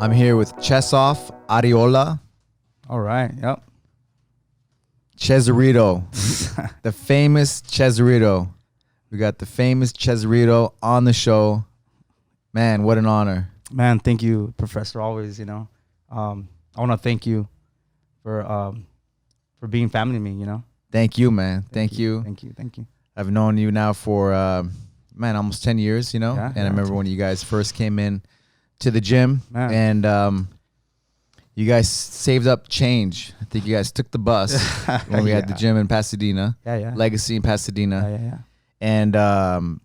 I'm here with Chesuaff, Arreola, All right. Yep. Chezorito, the famous Chezorito. We got the famous Chezorito on the show. Man, what an honor. Man, thank you, Professor. Always, I want to thank you for being family to me. Thank you, man. Thank you. Thank you. Thank you. I've known you now for, almost 10 years, Yeah, and I yeah, remember when you guys first came in to the gym, Man. and you guys saved up change. I think you guys took the bus when we had the Yeah. gym in Pasadena, Yeah. Legacy in Pasadena. Yeah. And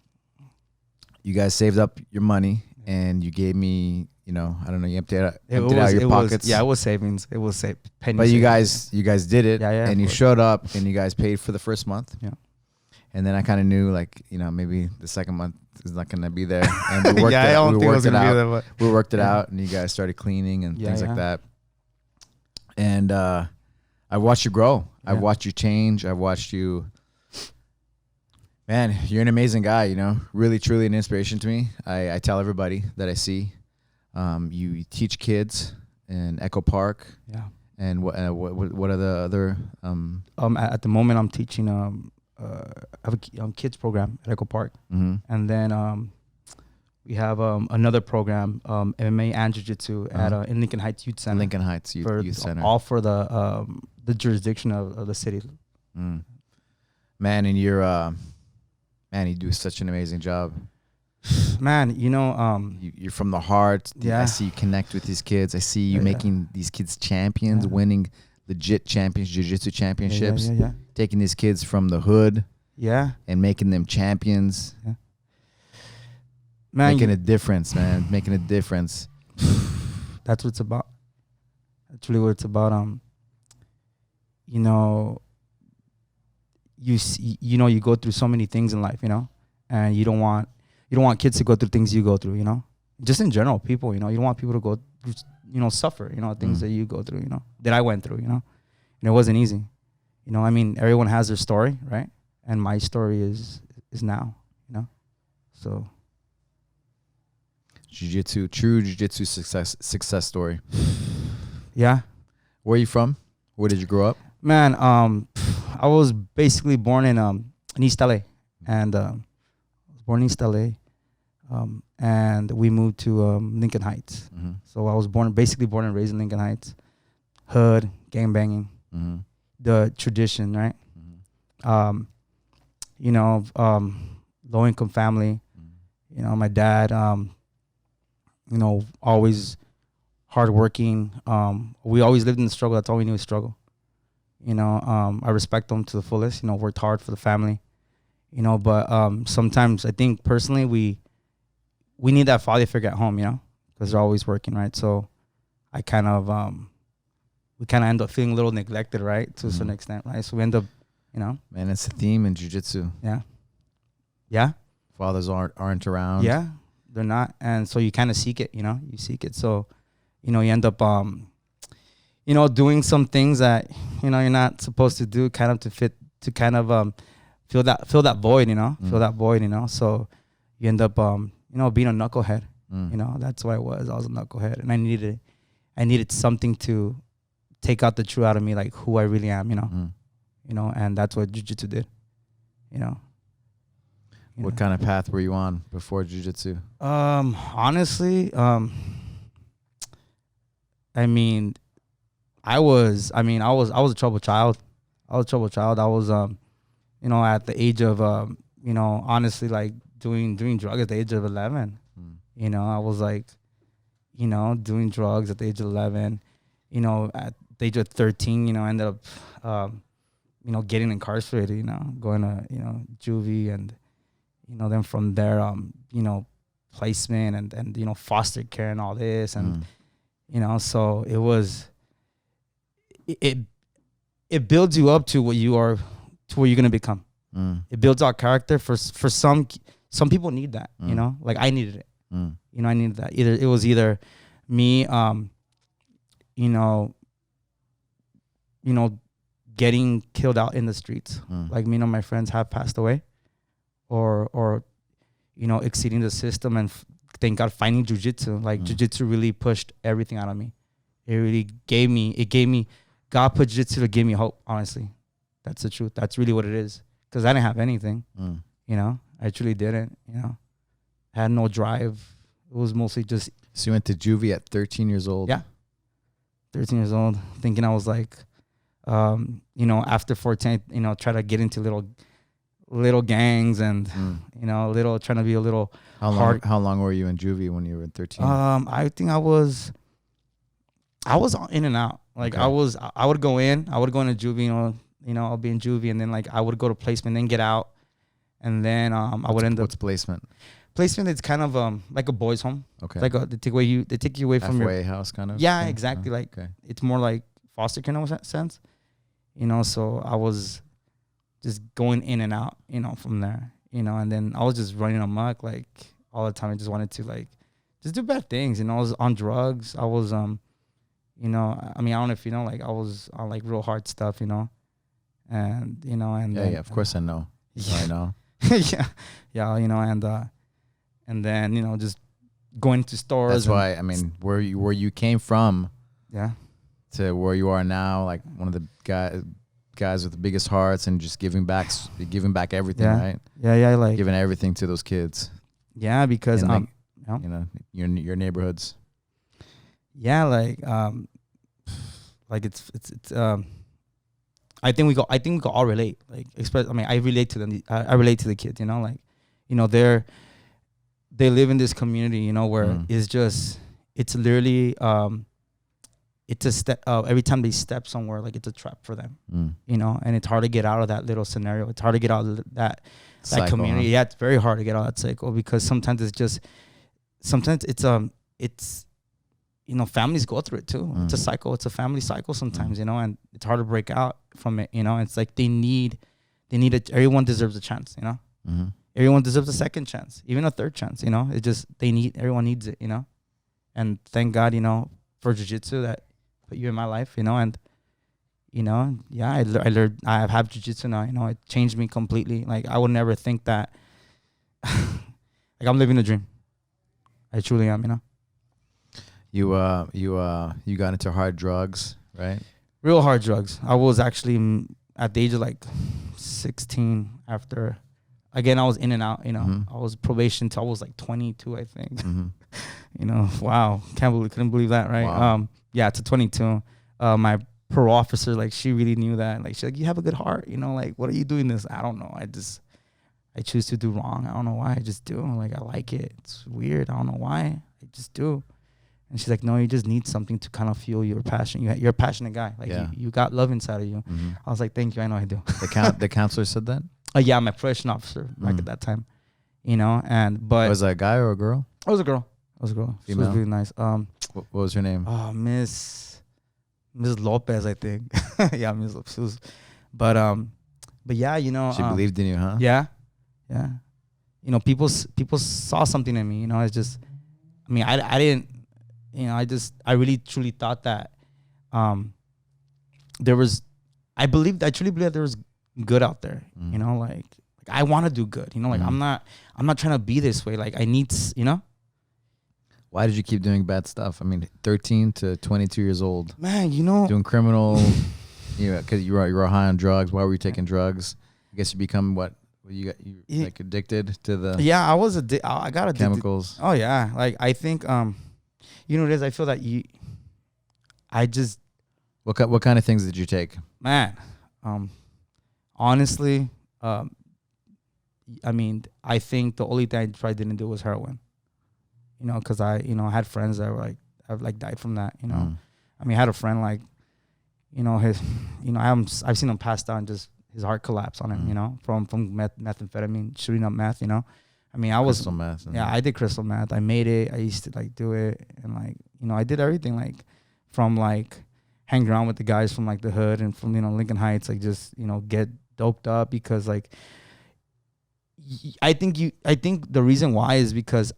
you guys saved up your money and you gave me, I don't know, you emptied out your pockets. It was savings. It was penny. But savings. you guys did it. Yeah, and of you course. showed up and you guys paid for the first month. Yeah. And then I kind of knew, maybe the second month is not going to be there. And we worked I don't think it was gonna be there, but We worked it yeah. out, and you guys started cleaning and Yeah, things yeah. like that. And I watched you grow. Yeah. I've watched you change. I've watched you. Man, you're an amazing guy, really, truly an inspiration to me. I tell everybody that I see. You teach kids in Echo Park. Yeah. And what are the other? At the moment, I'm teaching I have a kids program at Echo Park, Mhm. and then we have another program, MMA and Jiu-Jitsu at in Lincoln Heights Youth Center. Lincoln Heights Youth Center. All for the jurisdiction of the city. Mm. Man, and you do such an amazing job. Man, You're from the heart. Yeah. I see you connect with these kids. I see you Yeah. making these kids champions, Yeah. winning legit jiu-jitsu championships, Yeah. taking these kids from the hood Yeah. and making them champions, Man, making a difference, man, making a difference. that's what it's about. That's really what it's about. You go through so many things in life, and you don't want kids to go through things you go through, just in general, people, you don't want people to go through, suffer, things that you go through, that I went through, and it wasn't easy. Everyone has their story, right? And my story is now, so. True jiu-jitsu success story. Yeah. Where are you from? Where did you grow up? Man, I was basically born in East LA, and I was born in East LA, and we moved to Lincoln Heights. Mm-hmm. So I was born and raised in Lincoln Heights, hood, gang banging, Mm-hmm. the tradition, right? Mm-hmm. Low income family. Mm-hmm. My dad, always hardworking. We always lived in the struggle. That's all we knew was struggle. I respect them to the fullest. Worked hard for the family. But sometimes I think personally we need that father figure at home. Because they're always working, right? So I kind of we kind of end up feeling a little neglected, right, to a certain extent, right? So we end up, Man, it's a theme in jiu-jitsu. Yeah. Fathers aren't around. Yeah, they're not. And so you kind of seek it, you seek it. So, you end up, doing some things that, you're not supposed to do kind of to fill that void, fill that void, So you end up, being a knucklehead, that's what I was. I was a knucklehead, and I needed something to take out the truth out of me, like who I really am, and that's what jiu-jitsu did, What kind of path were you on before jiu-jitsu? Honestly, I was a troubled child. I was, at the age of, honestly, like doing drugs at the age of 11. I was like, doing drugs at the age of 11. At the age of 13, I ended up, getting incarcerated. Going to, juvie, and then from there, placement and foster care and all this, and so it was. It builds you up to what you are, to what you're gonna become. It builds our character. For some people need that, like I needed it. I needed that. It was either me, getting killed out in the streets, like me and my friends have passed away, or exceeding the system and thank God finding jiu-jitsu. Like jiu-jitsu really pushed everything out of me. It really gave me, God put jiu-jitsu to give me hope, honestly. That's the truth. That's really what it is. Because I didn't have anything, you know. I truly didn't, you know. I had no drive. It was mostly just. So you went to juvie at 13 years old? Yeah. 13 years old, thinking I was like, you know, after 14, you know, try to get into little gangs and, you know, trying to be a little hard. How long were you in juvie when you were 13? I think I was in and out. Like Okay. I would go into juvie, you know, I'll be in juvie, and then like I would go to placement, then get out, and then I would end up. What's placement? Placement is kind of like a boys' home. Okay. Like they take you away from your halfway house kind of. Yeah, thing? exactly. Like okay. it's more like foster care in a sense, you know. So I was just going in and out, you know, from there, you know, and then I was just running amok like all the time. I just wanted to like just do bad things, you know. I was on drugs. I was you know, I mean, I don't know if you know, like I was on like real hard stuff, you know, and you know, and yeah, of course I know. Yeah. I know. yeah, you know, and then you know, just going to stores. That's why I mean, where you came from, yeah, to where you are now, like one of the guys with the biggest hearts and just giving back everything, right? Yeah, like giving everything to those kids. Yeah, because like, you know, your neighborhoods. Yeah, like it's I think we go all relate. Like I mean, I relate to them. I relate to the kids, you know, like, you know, they live in this community, you know, where it's literally it's a step every time they step somewhere, like it's a trap for them, you know, and it's hard to get out of that little scenario. It's hard to get out of that cycle, community. Huh? Yeah, it's very hard to get out of that cycle because sometimes it's you know, families go through it too. It's a cycle. It's a family cycle sometimes, you know, and it's hard to break out from it, you know. It's like everyone deserves a chance, you know. Everyone deserves a second chance, even a third chance, you know. Everyone needs it, you know. And thank God, you know, for jiu-jitsu that put you in my life, you know. And, you know, yeah, I learned, I have jiu-jitsu now, you know. It changed me completely. Like, I would never think that, like, I'm living a dream. I truly am, you know. You got into hard drugs, right? Real hard drugs. I was actually at the age of like 16 after. Again, I was in and out, you know. I was probation till I was like 22, I think. You know, wow. Couldn't believe that, right? Wow. Yeah, to 22. My parole officer, like, she really knew that. Like, she's like, you have a good heart, you know, like, what are you doing this? I don't know. I choose to do wrong. I don't know why. I just do. Like, I like it. It's weird. I don't know why. I just do. And she's like, no, you just need something to kind of fuel your passion. You're a passionate guy. Like, you got love inside of you. I was like, thank you. I know I do. The counselor said that? Yeah, my probation officer back at that time. You know, but was that a guy or a girl? It was a girl. Female. She was really nice. What was her name? Oh, Miss Lopez, I think. Yeah, Miss Lopez. But yeah, you know, she believed in you, huh? Yeah. You know, people saw something in me. You know, it's just, I mean, I didn't. You know, I really truly thought that there was, I truly believe that there was good out there. You know, like I want to do good. You know, like I'm not trying to be this way. Like I need, you know. Why did you keep doing bad stuff? I mean, 13 to 22 years old. Man, you know, doing criminal. You know, because you were high on drugs. Why were you taking drugs? I guess you become what? You like addicted to the. Yeah, I was I got addicted. Chemicals. Oh yeah, like I think you know what it is? I feel that I just. What kind of things did you take? Man, honestly, I mean, I think the only thing I probably didn't do was heroin. You know, because I had friends that were like, have like died from that. You know, I mean, I had a friend like, you know, I've seen him pass out and just his heart collapse on him. You know, from methamphetamine, shooting up meth. You know. I mean, crystal meth. Yeah, I did crystal meth. I made it. I used to like do it, and like, you know, I did everything, like from like hanging around with the guys from like the hood and from, you know, Lincoln Heights, like just, you know, get doped up because like I think the reason why is because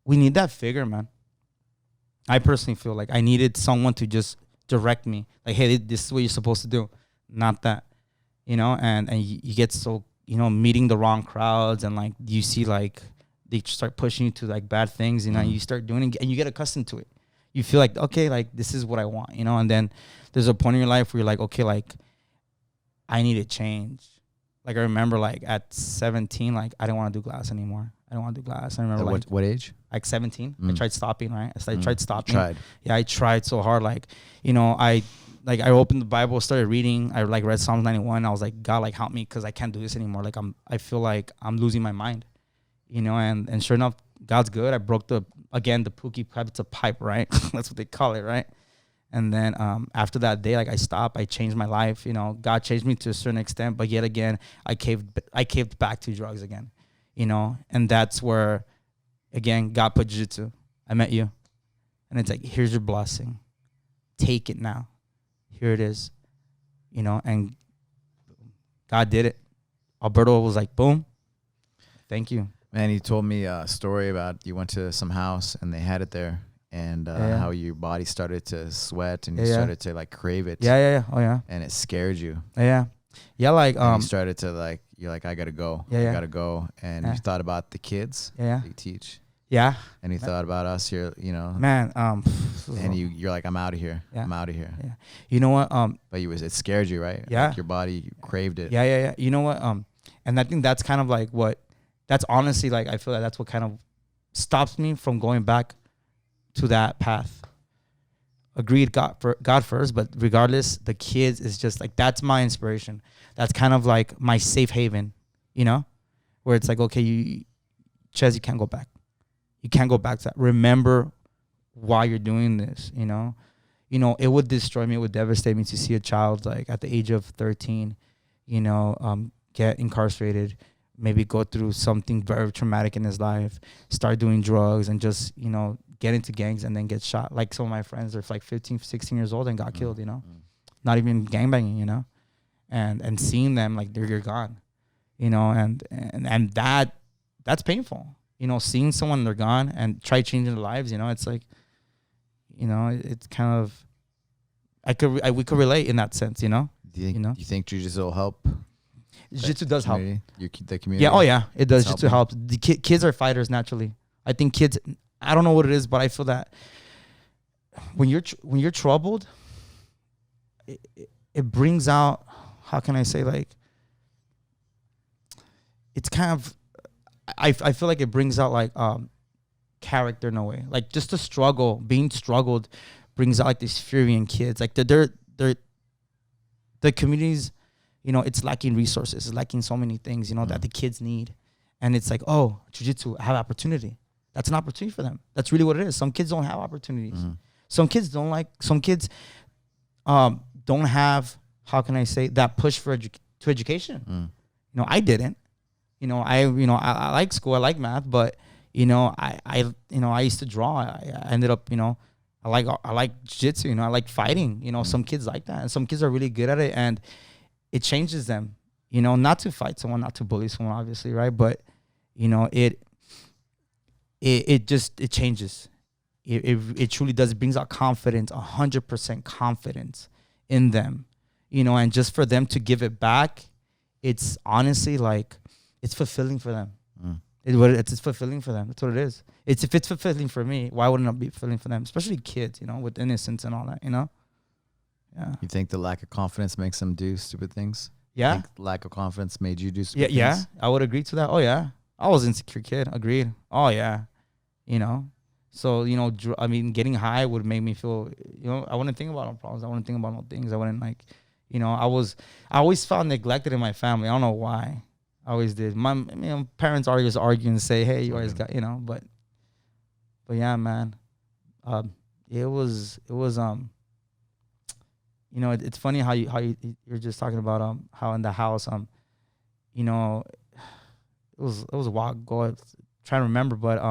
we need that figure, man. I personally feel like I needed someone to just direct me, like, hey, this is what you're supposed to do, not that, you know, and you get so, you know, meeting the wrong crowds and like you see like they start pushing you to like bad things, you know, and you start doing it and you get accustomed to it. You feel like, okay, like this is what I want, you know, and then there's a point in your life where you're like, okay, like I need to change. Like I remember like at 17, like I didn't want to do glass anymore. I don't want to do glass. I remember At what age? like 17. I tried stopping, right? I tried stopping. Tried. Yeah, I tried so hard. Like, you know, I opened the Bible, started reading. I like read Psalms 91. I was like, God, like help me because I can't do this anymore. Like I feel like I'm losing my mind, you know. And sure enough, God's good. I broke the Pookie pipe. It's a pipe, right? That's what they call it, right? And then after that day, like I stopped. I changed my life. You know, God changed me to a certain extent, but yet again, I caved back to drugs again. You know, and that's where, again, God put jiu-jitsu. I met you, and it's like, here's your blessing. Take it now. Here it is. You know, and God did it. Alberto was like, boom. Thank you. Man, you told me a story about you went to some house and they had it there, and how your body started to sweat and you started to like crave it. Yeah. Oh yeah. And it scared you. Yeah. Like and you started to like, you're like, I gotta go. I gotta go. And you thought about the kids that you teach. Yeah. And you thought about us here, you know. Man, and you're like, I'm out of here. Yeah. I'm out of here. Yeah. You know what? But it scared you, right? Yeah. Like your body, you craved it. Yeah. You know what? And I think that's kind of like that's honestly like, I feel like that's what kind of stops me from going back to that path. Agreed, God first, but regardless, the kids is just like, that's my inspiration. That's kind of like my safe haven, you know, where it's like, okay, Ches, you can't go back. You can't go back to that. Remember why you're doing this, you know. You know, it would destroy me. It would devastate me to see a child like at the age of 13, you know, get incarcerated, maybe go through something very traumatic in his life, start doing drugs and just, you know, get into gangs and then get shot. Like some of my friends are like 15, 16 years old and got killed, you know, not even gangbanging, you know, and seeing them like you're gone, you know, and that's painful, you know, seeing someone they're gone and try changing their lives, you know, it's like, you know, it's kind of, we could relate in that sense, you know. Do you think jiu-jitsu will help? Jiu-jitsu does help. The community? Yeah, oh yeah, it does. Jiu-jitsu helps. The kids are fighters naturally. I think kids, I don't know what it is, but I feel that when you're troubled, it brings out, how can I say, like, it's kind of, I feel like it brings out like character in a way. Like just the struggle, being struggled brings out like this fury in kids. Like the communities, you know, it's lacking resources, it's lacking so many things, you know, that the kids need. And it's like, oh, jiu-jitsu, I have opportunity. That's an opportunity for them. That's really what it is. Some kids don't have opportunities. Some kids don't have, how can I say, that push to education. You know, I didn't. You know, I like school, I like math, but you know, I used to draw. I ended up, you know, I like jiu-jitsu, you know, I like fighting. You know, some kids like that, and some kids are really good at it, and it changes them. You know, not to fight someone, not to bully someone, obviously, right? But you know, it changes. It truly does. It brings out confidence, 100% confidence in them. You know, and just for them to give it back, it's honestly like, it's fulfilling for them. It's fulfilling for them. That's what it is. If it's fulfilling for me, why wouldn't it be fulfilling for them? Especially kids, you know, with innocence and all that, you know? Yeah. You think the lack of confidence makes them do stupid things? Yeah. You think lack of confidence made you do stupid things? Yeah, I would agree to that. Oh, yeah. I was an insecure kid. Agreed. Oh, yeah. You know? So, you know, getting high would make me feel, you know, I wouldn't think about no problems. I wouldn't think about no things. I wouldn't like, you know, I always felt neglected in my family. I don't know why. I always did. My parents always argue and say, "Hey, you always got," you know. But yeah, man. It was you know, it's funny how you're just talking about how in the house you know, it was a while ago. I was trying to remember, but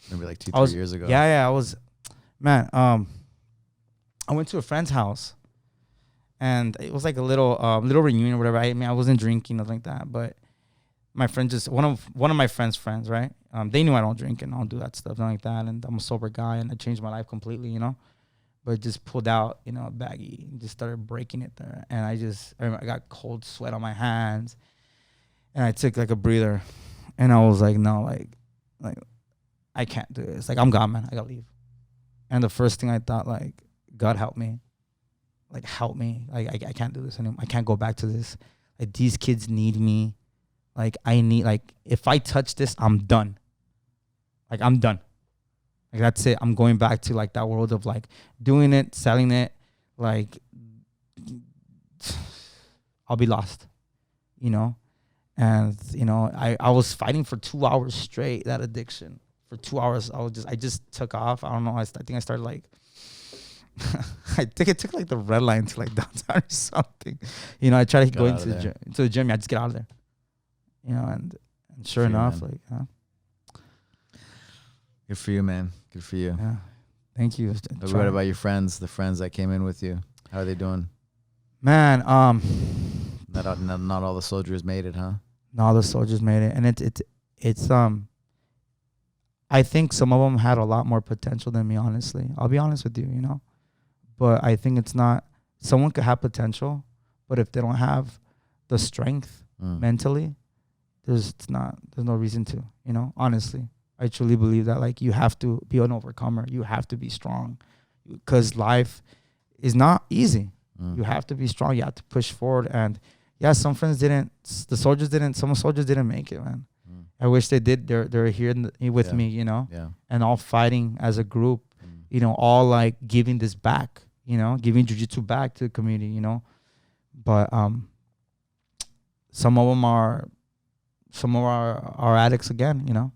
maybe like 2-3 years ago. Yeah, I was, man. I went to a friend's house, and it was like a little reunion or whatever. I mean, I wasn't drinking, nothing like that, but my friend, just one of my friends' friends, right? They knew I don't drink and I don't do that stuff, nothing like that. And I'm a sober guy, and I changed my life completely, you know. But just pulled out, you know, a baggie and just started breaking it there. And I remember I got cold sweat on my hands, and I took like a breather, and I was like, no, like I can't do this. Like, I'm gone, man. I gotta leave. And the first thing I thought, like, God help me. Like, help me. Like, I can't do this anymore. I can't go back to this. Like, these kids need me. Like, I need, like, if I touch this, I'm done. Like, I'm done. Like, that's it. I'm going back to, like, that world of, like, doing it, selling it. Like, I'll be lost, you know? And, you know, I was fighting for 2 hours straight, that addiction. For 2 hours, I just took off. I don't know. I think I started, like, I think it took, like, the red line to, like, downtown or something. You know, I tried to go into the gym. Yeah, just get out of there. You know, and sure enough, like, good for you, man. Good for you. Yeah. Thank you. But what about your friends, the friends that came in with you? How are they doing? Man, not all the soldiers made it, huh? Not all the soldiers made it. And it's I think some of them had a lot more potential than me, honestly. I'll be honest with you, you know. But I think it's not, someone could have potential, but if they don't have the strength mentally, there's no reason to, you know, honestly. I truly believe that, like, you have to be an overcomer. You have to be strong because life is not easy. You have to be strong. You have to push forward. And yeah, some soldiers didn't make it, man. I wish they did. They're here with me, you know, and all fighting as a group, you know, all like giving this back, you know, giving jiu-jitsu back to the community, you know. But some of them are addicts again, you know.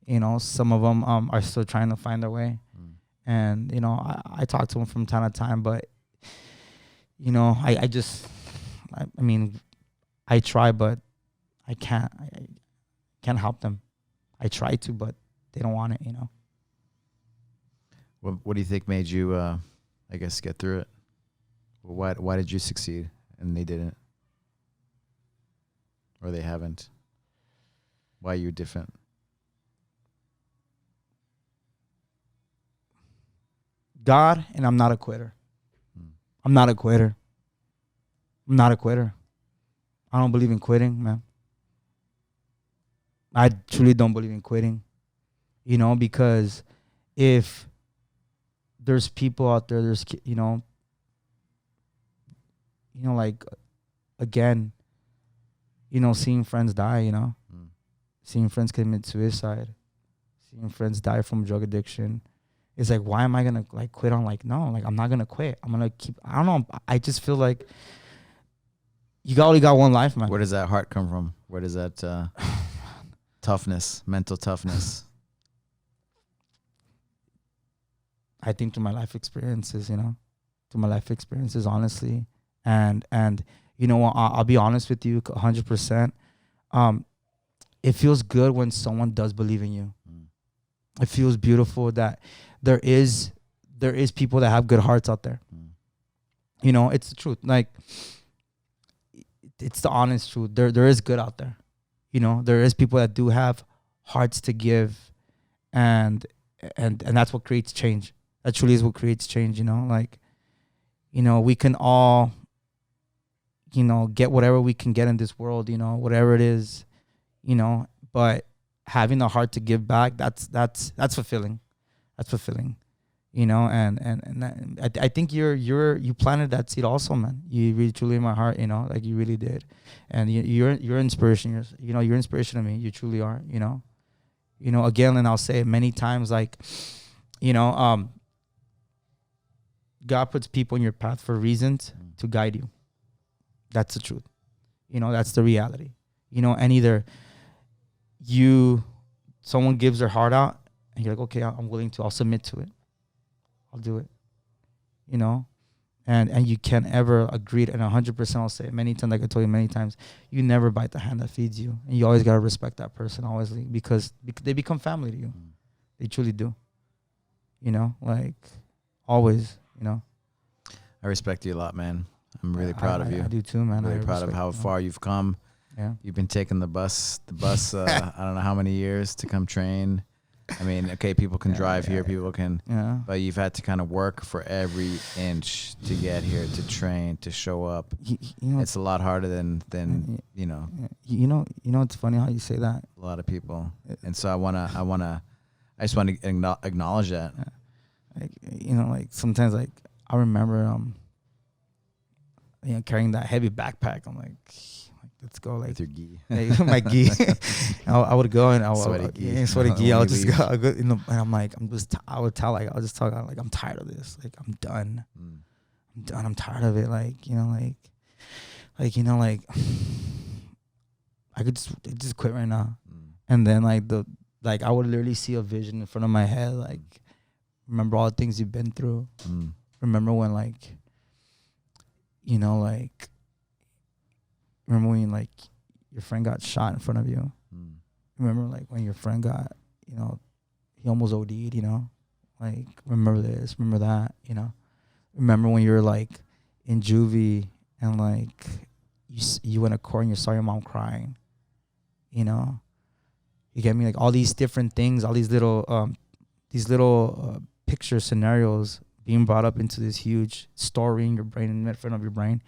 You know, some of them are still trying to find their way. And, you know, I talk to them from time to time, but, you know, I mean, I try, but I can't help them. I try to, but they don't want it, you know. What do you think made you, I guess, get through it? Why did you succeed and they didn't? Or they haven't? Why are you different? God, and I'm not a quitter. I'm not a quitter. I'm not a quitter. I don't believe in quitting, man. I truly don't believe in quitting, you know, because if there's people out there, there's, you know, like, again, you know, seeing friends die, you know, seeing friends commit suicide, seeing friends die from drug addiction. It's like, why am I going to, like, quit on, like, no, like, I'm not going to quit. I'm going to keep, I don't know. I just feel like you only got one life, man. Where does that heart come from? Where does that toughness, mental toughness? I think through my life experiences, you know, honestly. And you know, I'll be honest with you 100%. It feels good when someone does believe in you. It feels beautiful that there is people that have good hearts out there. You know, it's the truth. Like, it's the honest truth. There is good out there. You know, there is people that do have hearts to give, and that's what creates change. That truly is what creates change. You know, like, you know, we can all, you know, get whatever we can get in this world. You know, whatever it is, you know, but having the heart to give back, that's fulfilling. That's fulfilling, you know. And I think you planted that seed also, man. You really truly in my heart, you know, like you really did. And you're inspiration. You're inspiration to me. You truly are, you know. You know, again, and I'll say it many times, like, you know, God puts people in your path for reasons to guide you. That's the truth. You know, that's the reality. You know, and either someone gives their heart out and you're like, okay, I'll submit to it. I'll do it. You know, and you can't ever agree, and 100% I'll say it many times, like I told you many times, you never bite the hand that feeds you. And you always got to respect that person, always, because they become family to you. They truly do. You know, like, always, you know. I respect you a lot, man. I'm really proud of you. I do too, man. I'm really proud of how far you've come. Yeah. You've been taking the bus, I don't know how many years to come train. I mean, okay, people can drive here, people can, but you've had to kind of work for every inch to get here, to train, to show up. You know, it's a lot harder than you know. You know, it's funny how you say that. A lot of people. And so I I just want to acknowledge that. Like, you know, like sometimes like I remember you know, carrying that heavy backpack. I'm like let's go, like with your gi. My gi. I would go and sweaty gi. I would just go, and I'm like, I would tell, like, I'll just talk, like, I'm tired of this. Like, I'm done. I'm done. I'm tired of it. Like, you know, like I could just quit right now. And then like I would literally see a vision in front of my head. Like, remember all the things you've been through. Remember when, like, you know, like, remember when, like, your friend got shot in front of you? Remember, like, when your friend got, you know, he almost OD'd, you know? Like, remember this, remember that, you know? Remember when you were, like, in juvie and, like, you went to court and you saw your mom crying, you know? You get me? Like, all these different things, all these little picture scenarios being brought up into this huge story in your brain, in front of your brain.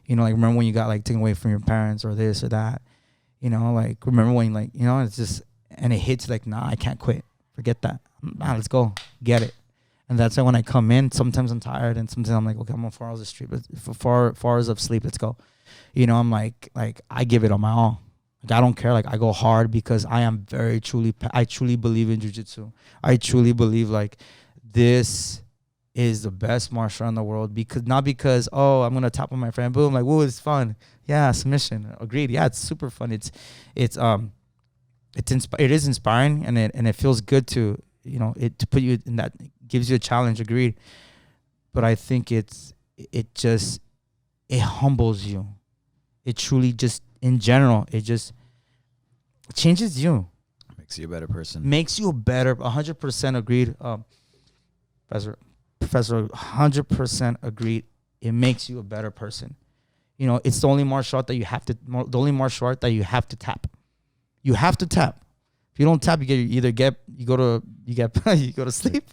You know, like, remember when you got, like, taken away from your parents or this or that? You know, like, remember when, like, you know, it's just, and it hits, like, nah, I can't quit. Forget that. Nah, let's go. Get it. And that's why when I come in, sometimes I'm tired and sometimes I'm like, okay, I'm on 4 hours of sleep. For 4 hours of sleep, let's go. You know, I'm like, I give it on my all. Like, I don't care. Like, I go hard because I am I truly believe in jiu-jitsu. I truly believe, like, this is the best martial art in the world, not because oh, I'm gonna tap on my friend, boom, like, whoa, it's fun, yeah, submission, agreed, yeah, it's super fun, it is inspiring, and it feels good to, you know, it to put you in that, gives you a challenge, agreed, but I think it humbles you. It truly just, in general, it just changes you, makes you a better person, makes you a better, 100% agreed, Professor 100% agreed. It makes you a better person. You know, it's the only martial art that you have to tap. You have to tap. If you don't tap, you go to sleep,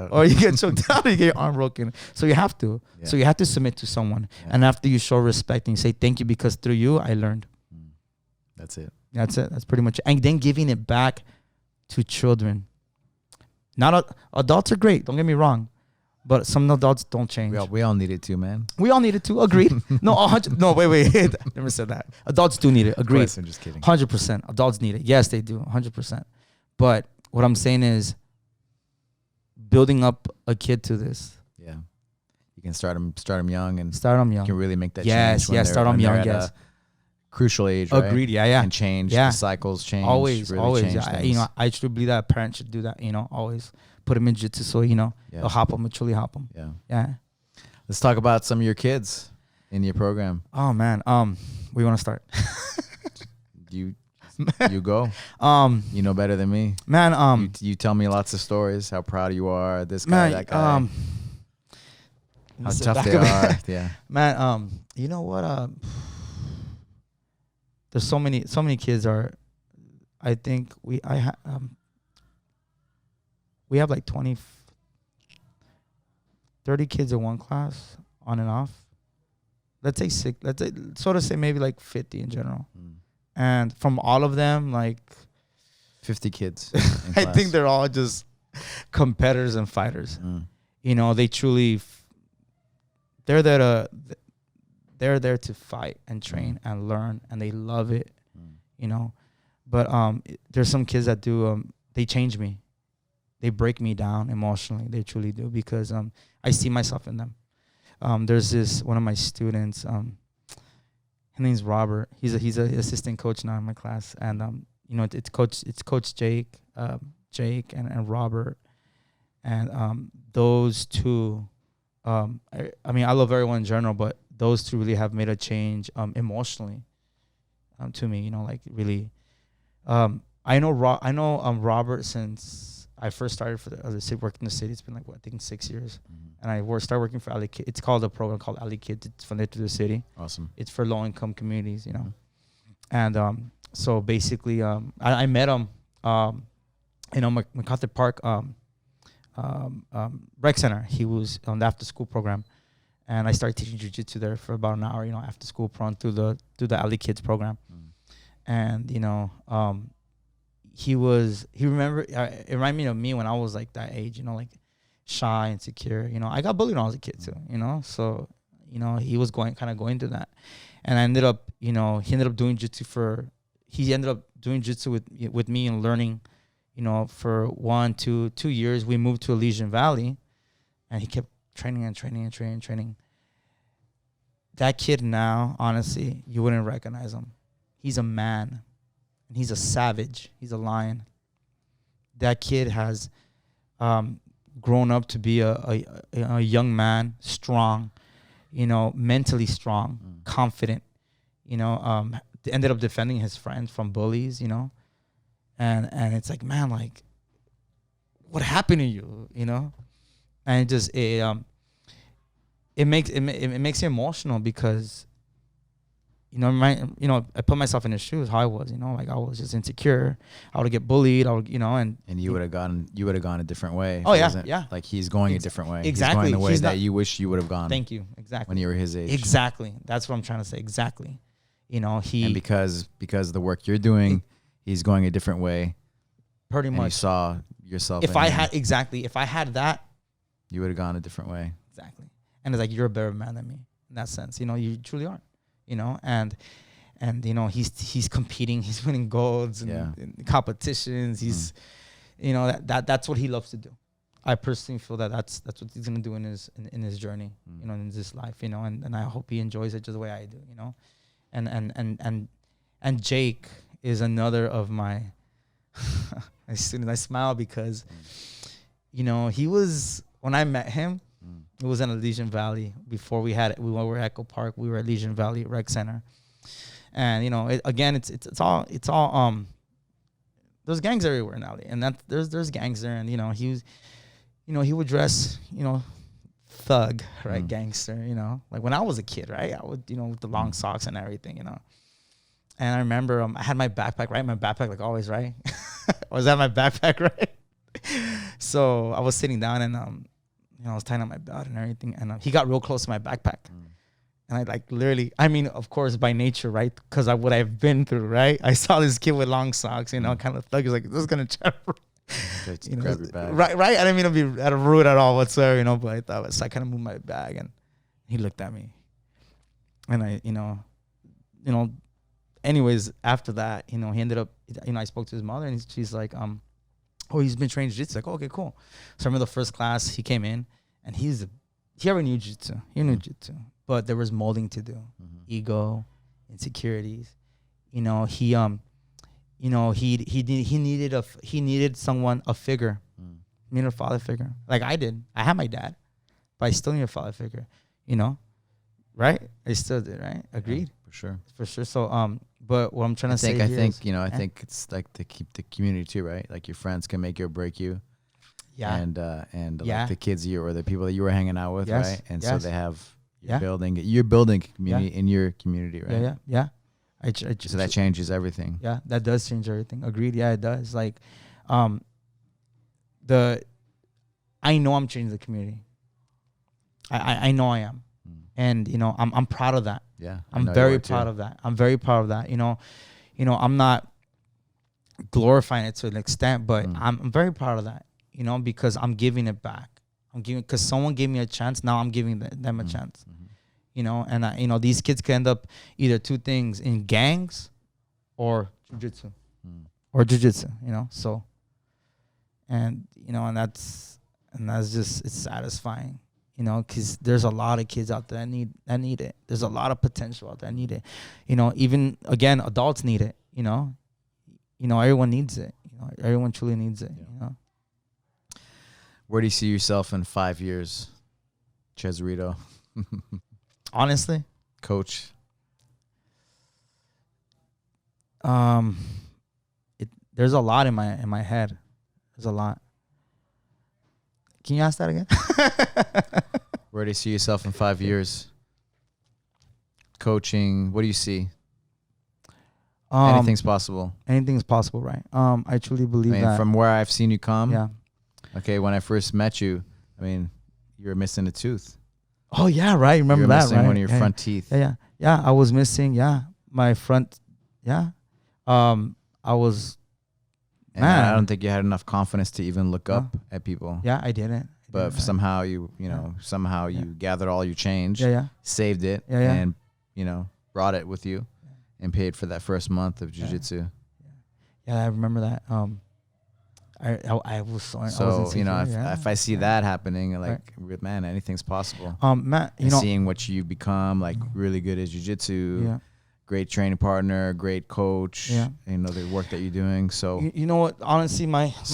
or you get choked out, or you get your arm broken. So you have to. Yeah. So you have to submit to someone, and after you show respect and you say thank you because through you I learned. That's it. That's pretty much it. And then giving it back to children. Adults are great. Don't get me wrong. But some adults don't change. We all need it too, man. We all need it too. Agreed. No, 100. No, wait. Never said that. Adults do need it. Agreed. I'm just kidding. 100%. Adults need it. Yes, they do. 100%. But what I'm saying is, building up a kid to this. Yeah, you can start them young, and You can really make that change. Yes, start them young. Yes. Crucial age. Right? Agreed. Yeah. And change. Yeah. The cycles change. Always. Change things. You know, I truly believe that a parent should do that. You know, always put them in jiu-jitsu, so you know, they'll hop them, truly hop them. Yeah. Let's talk about some of your kids in your program. Oh man, where you want to start? You go. You know better than me, man. You tell me lots of stories. How proud you are. This guy, that guy. How tough they are. Yeah. Man. You know what? There's so many kids are. I think we have like 30 kids in one class, on and off. Let's say 6. Let's say maybe like 50 in general. And from all of them, like 50 kids. I think they're all just competitors and fighters. You know, they truly, they're there to fight and train and learn, and they love it. You know, but there's some kids that do. They change me. They break me down emotionally. They truly do, because I see myself in them. There's one of my students. His name's Robert. He's an assistant coach now in my class, and you know, it's Coach Jake, and Robert, and those two. I mean, I love everyone in general, but those two really have made a change emotionally to me. You know, like really. I know Robert since I first started for the city, working in the city. It's been like, I think 6 years. And I started working for Ali Kids. It's called a program called Ali Kids. It's funded through the city. Awesome. It's for low-income communities, you know. And so basically, I met him, you know, MacArthur Park rec center. He was on the after-school program. And I started teaching jiu-jitsu there for about an hour, you know, after school, through the Ali Kids program. And, you know, he remember it reminded me of me when I was like that age, you know, like shy, insecure. You know, I got bullied when I was a kid too, you know. So, you know, he was going through that. And I ended up, you know, he ended up doing jiu-jitsu with me and learning, you know, for 2 years. We moved to Elysian Valley, and he kept training. That kid now, honestly, you wouldn't recognize him. He's a man, and he's a savage. He's a lion. That kid has grown up to be a young man, strong, you know, mentally strong, confident, you know, ended up defending his friends from bullies, you know, and it's like, man, like, what happened to you, you know? And it makes me emotional because, you know, I put myself in his shoes, how I was, you know, like I was just insecure. I would get bullied, you know, and you would have gone a different way. Oh yeah. Like he's going a different way. Exactly. He's going the way that you wish you would have gone. Thank you. Exactly. When you were his age. Exactly. That's what I'm trying to say. Exactly. You know, and because of the work you're doing, he's going a different way. Pretty much. You saw yourself. If I had that, you would have gone a different way. Exactly. And it's like, you're a better man than me in that sense. You know, you truly are. You know, and you know, he's competing, he's winning golds and competitions. He's, you know, that's what he loves to do. I personally feel that that's what he's gonna do in his journey, you know, in this life, you know, and I hope he enjoys it just the way I do, you know, and Jake is another of my. As soon as I smile because, you know, he was, when I met him, it was in Elysian Valley. Before we were at Echo Park. We were at Elysian Valley Rec Center, and you know, it's all there's gangs everywhere now, and that there's gangs there, and you know, he was, you know, he would dress, you know, thug, right, gangster, you know, like when I was a kid, right, I would, you know, with the long socks and everything, you know, and I remember I had my backpack, right, like always, right, was that my backpack, right? So I was sitting down and you know, I was tying up my belt and everything, and he got real close to my backpack. And I like literally, I mean, of course, by nature, right? Because of what I've been through, right? I saw this kid with long socks, you know, kind of thug. He's like, this is going to try to, you know, grab your bag. Right? I didn't mean to be at a rude at all whatsoever, you know, but I thought, so I kind of moved my bag, and he looked at me. And I, you know, anyways, after that, you know, he ended up, you know, I spoke to his mother, and she's like, oh, he's been training jiu-jitsu. Like, oh, okay, cool. So I remember the first class, he came in, and he already knew jiu-jitsu. He knew jiu-jitsu. But there was molding to do. Ego, insecurities. You know, he needed someone, a figure. He needed a father figure. Like I did. I had my dad, but I still need a father figure. You know? Right? I still did, right? Agreed? Yeah, for sure. So but what I'm trying to say I think it's like to keep the community too, right? Like your friends can make you or break you. Yeah. And like the kids or the people that you were hanging out with, right? And so they have you're building community in your community, right? Yeah. So that changes everything. Yeah, that does change everything. Agreed. Yeah, it does. Like I know I'm changing the community. I know I am. And you know, I'm proud of that. Yeah. I'm very proud of that. I'm very proud of that. You know, I'm not glorifying it to an extent, but I'm very proud of that, you know, because I'm giving it back. Because someone gave me a chance. Now I'm giving them a chance, you know, and you know, these kids can end up either two things, in gangs or jiu-jitsu you know, so, and, you know, and that's just, it's satisfying. You know, because there's a lot of kids out there that need it. There's a lot of potential out there that need it. You know, even, again, adults need it, you know. You know, everyone needs it. You know, everyone truly needs it, you know. Where do you see yourself in 5 years, Chezorito? Honestly? Coach? There's a lot in my head. There's a lot. Can you ask that again? Where do you see yourself in 5 years? Coaching, what do you see? Anything's possible. Anything's possible, right? I truly believe that. From where I've seen you come. Yeah. Okay, when I first met you, I mean, you were missing a tooth. Oh yeah, right. Remember that, right? Missing one of your front teeth. Yeah. I was missing. Yeah, my front. Yeah. I was And I don't think you had enough confidence to even look up at people. Yeah, I didn't. But somehow you gathered all your change, saved it, and brought it with you, and paid for that first month of jiu-jitsu. Yeah, I remember that. I was so if I see that happening, like man, anything's possible. Matt, seeing what you become, like really good at jiu-jitsu, great training partner, great coach, the work that you're doing. So you know what? Honestly, what's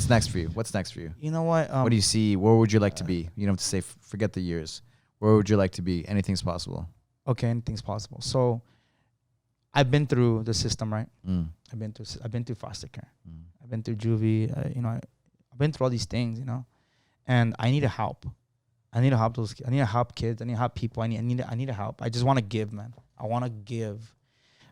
next for you? What's next for you? You know what? What do you see? Where would you like to be? You don't have to say forget the years. Where would you like to be? Anything's possible. Okay, anything's possible. So I've been through the system, right? I've been through foster care. I've been through juvie. I've been through all these things, and I need help. I need to help those. I need to help kids. I need to help people. I need to help. I just want to give, man. I want to give.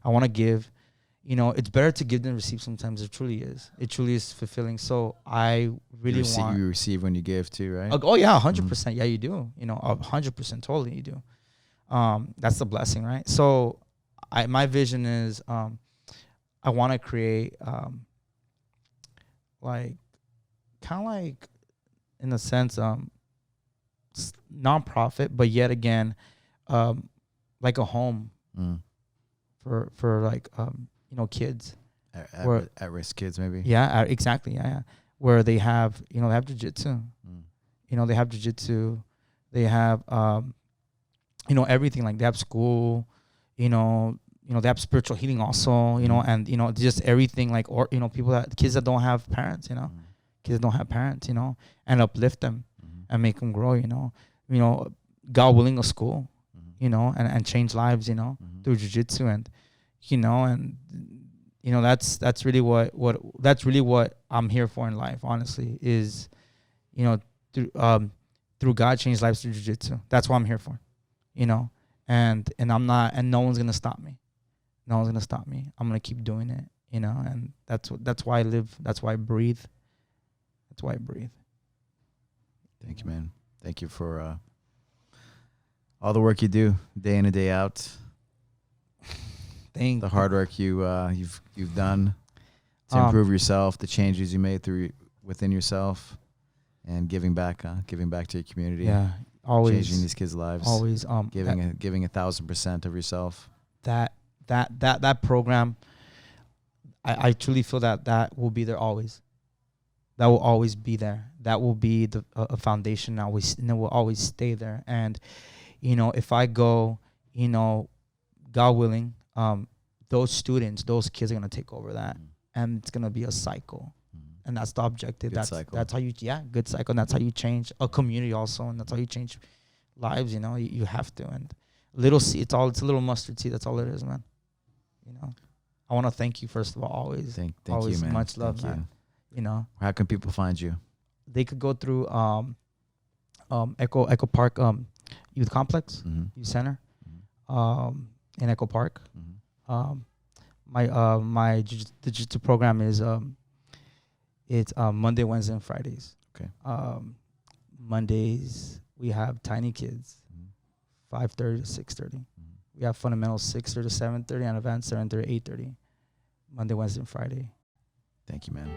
It's better to give than receive. Sometimes it truly is. It truly is fulfilling. So I really want. You receive when you give too, right? Oh yeah, 100%. Yeah, you do. 100%. Totally, you do. That's the blessing, right? So, my vision is, I want to create, like, kind of like, in a sense, nonprofit, but yet again, like a home for like kids, at risk kids maybe. Yeah, exactly. Yeah, where they have they have jiu-jitsu, they have jiu-jitsu, they have everything, like they have school, they have spiritual healing also, and just everything, like, or kids that don't have parents, kids that don't have parents, and uplift them and make them grow, God willing, a school, and change lives, through jiu-jitsu, and that's really what I'm here for in life, honestly, is through God change lives through jiu-jitsu. That's what I'm here for, and I'm not, and no one's gonna stop me. No one's gonna stop me. I'm gonna keep doing it, and that's why I live. That's why I breathe. That's why I breathe. Thank you, man. Thank you for all the work you do day in and day out. Thank the hard work you've done to improve yourself, the changes you made within yourself, and giving back to your community. Yeah, always changing these kids' lives. Always giving 1,000% of yourself. That program, I truly feel that will be there always. That will always be there. That will be a foundation always, and it will always stay there. And if I go, God willing, those students, those kids are gonna take over that, and it's gonna be a cycle, and that's the objective. That's how you good cycle. And that's how you change a community also, and that's how you change lives. You have to. And little seed, it's a little mustard seed. That's all it is, man. I want to thank you first of all. Always, thank always you, man. Much love, thank man. You. How can people find you? They could go through Echo Park Youth Complex, Youth Center, in Echo Park. My jiu-jitsu program is it's Monday, Wednesday, and Fridays. Okay. Mondays we have tiny kids, 5:30 to 6:30. We have fundamentals 6:30 to 7:30, and advanced 7:30 to 8:30. Monday, Wednesday, and Friday. Thank you, man.